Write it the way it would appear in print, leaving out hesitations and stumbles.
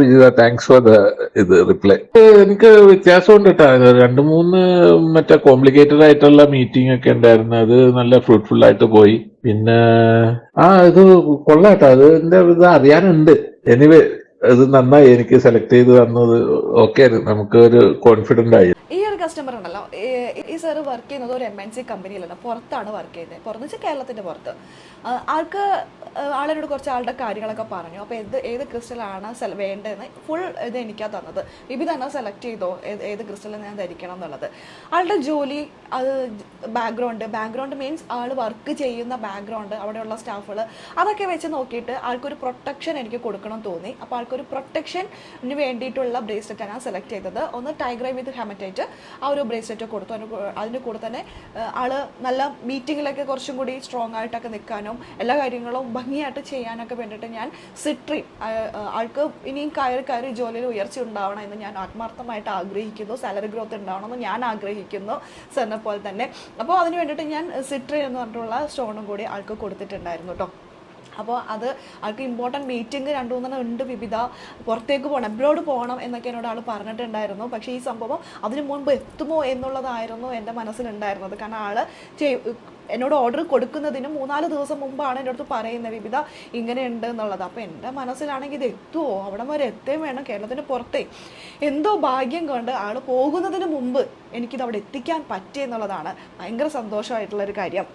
Vijitha, thanks for the reply. എനിക്ക് വ്യത്യാസമുണ്ട് കേട്ടോ. രണ്ട് മൂന്ന് മറ്റേ കോംപ്ലിക്കേറ്റഡ് ആയിട്ടുള്ള മീറ്റിംഗ് ഒക്കെ ഉണ്ടായിരുന്നു. അത് നല്ല ഫ്രൂട്ട്ഫുൾ ആയിട്ട് പോയി. പിന്നെ ഇത് കൊള്ളാട്ടോ. അതിന്റെ ഇത് അറിയാനുണ്ട്. എനിവേ, അത് നന്നായി എനിക്ക് സെലക്ട് ചെയ്ത് തന്നത്. ഓക്കെ, നമുക്ക് ഒരു കോൺഫിഡന്റ് ആയി. ഈ ഒരു കസ്റ്റമർ ഉണ്ടല്ലോ, ഈ സാറ് വർക്ക് ചെയ്യുന്നത് ഒരു MNC കമ്പനിയിലല്ല, പുറത്താണ് വർക്ക് ചെയ്യുന്നത്. പുറത്ത് വെച്ചാൽ കേരളത്തിന്റെ പുറത്ത്. ആളിനോട് കുറച്ച് ആളുടെ കാര്യങ്ങളൊക്കെ പറഞ്ഞു. അപ്പോൾ ഏത് ക്രിസ്റ്റലാണ് വേണ്ടതെന്ന് ഫുൾ ഇത് എനിക്കാ തന്നത്. വിഭി തന്നെ സെലക്ട് ചെയ്തോ ഏത് ക്രിസ്റ്റൽ ഞാൻ ധരിക്കണം എന്നുള്ളത്. ആളുടെ ജോലി, അത് ബാക്ക്ഗ്രൗണ്ട് മീൻസ് ആൾ വർക്ക് ചെയ്യുന്ന ബാക്ക്ഗ്രൗണ്ട്, അവിടെയുള്ള സ്റ്റാഫുകൾ, അതൊക്കെ വെച്ച് നോക്കിയിട്ട് ആൾക്കൊരു പ്രൊട്ടക്ഷൻ എനിക്ക് കൊടുക്കണം തോന്നി. അപ്പോൾ ആൾക്കൊരു പ്രൊട്ടക്ഷന് വേണ്ടിയിട്ടുള്ള ബ്രേസ്ലെറ്റാണ് ഞാൻ സെലക്ട് ചെയ്തത്. ഒന്ന് ടൈഗ്രൈ വിത്ത് ഹെമറ്റൈറ്റ്, ആ ഒരു ബ്രേസ്ലെറ്റ് കൊടുത്തു. അതിൻ്റെ കൂടെ തന്നെ ആൾ നല്ല മീറ്റിങ്ങിലൊക്കെ കുറച്ചും കൂടി സ്ട്രോങ് ആയിട്ടൊക്കെ നിൽക്കാനും എല്ലാ കാര്യങ്ങളും ഭംഗിയായിട്ട് ചെയ്യാനൊക്കെ വേണ്ടിയിട്ട് ഞാൻ സിട്രിൻ, ആൾക്ക് ഇനിയും കയറി ജോലിയിൽ ഉയർച്ച ഉണ്ടാവണം എന്ന് ഞാൻ ആത്മാർത്ഥമായിട്ട് ആഗ്രഹിക്കുന്നു. സാലറി ഗ്രോത്ത് ഉണ്ടാവണമെന്ന് ഞാൻ ആഗ്രഹിക്കുന്നു, സാറിനെ പോലെ തന്നെ. അപ്പോൾ അതിന് വേണ്ടിയിട്ട് ഞാൻ സിട്രിൻ എന്ന് പറഞ്ഞിട്ടുള്ള സ്റ്റോണും കൂടി ആൾക്ക് കൊടുത്തിട്ടുണ്ടായിരുന്നു കേട്ടോ. അപ്പോൾ അത് ആൾക്ക് ഇമ്പോർട്ടൻറ്റ് മീറ്റിംഗ് 2-3 ഉണ്ട്. വിവിധ പുറത്തേക്ക് പോകണം, അബ്രോഡ് പോകണം എന്നൊക്കെ എന്നോട് ആൾ പറഞ്ഞിട്ടുണ്ടായിരുന്നു. പക്ഷേ ഈ സംഭവം അതിന് മുൻപ് എത്തുമോ എന്നുള്ളതായിരുന്നു എൻ്റെ മനസ്സിലുണ്ടായിരുന്നത്. കാരണം ആൾ എന്നോട് ഓർഡർ കൊടുക്കുന്നതിന് 3-4 ദിവസം മുമ്പാണ് എൻ്റെ അടുത്ത് പറയുന്നത് വിവിധ ഇങ്ങനെയുണ്ട് എന്നുള്ളത്. അപ്പോൾ എൻ്റെ മനസ്സിലാണെങ്കിൽ ഇത് എത്തുമോ, അവിടെ വരെ എത്തുകയും വേണം, കേരളത്തിന് പുറത്തേ. എന്തോ ഭാഗ്യം കൊണ്ട് ആൾ പോകുന്നതിന് മുമ്പ് എനിക്കിത് അവിടെ എത്തിക്കാൻ പറ്റിയെന്നുള്ളതാണ് ഭയങ്കര സന്തോഷമായിട്ടുള്ളൊരു കാര്യം.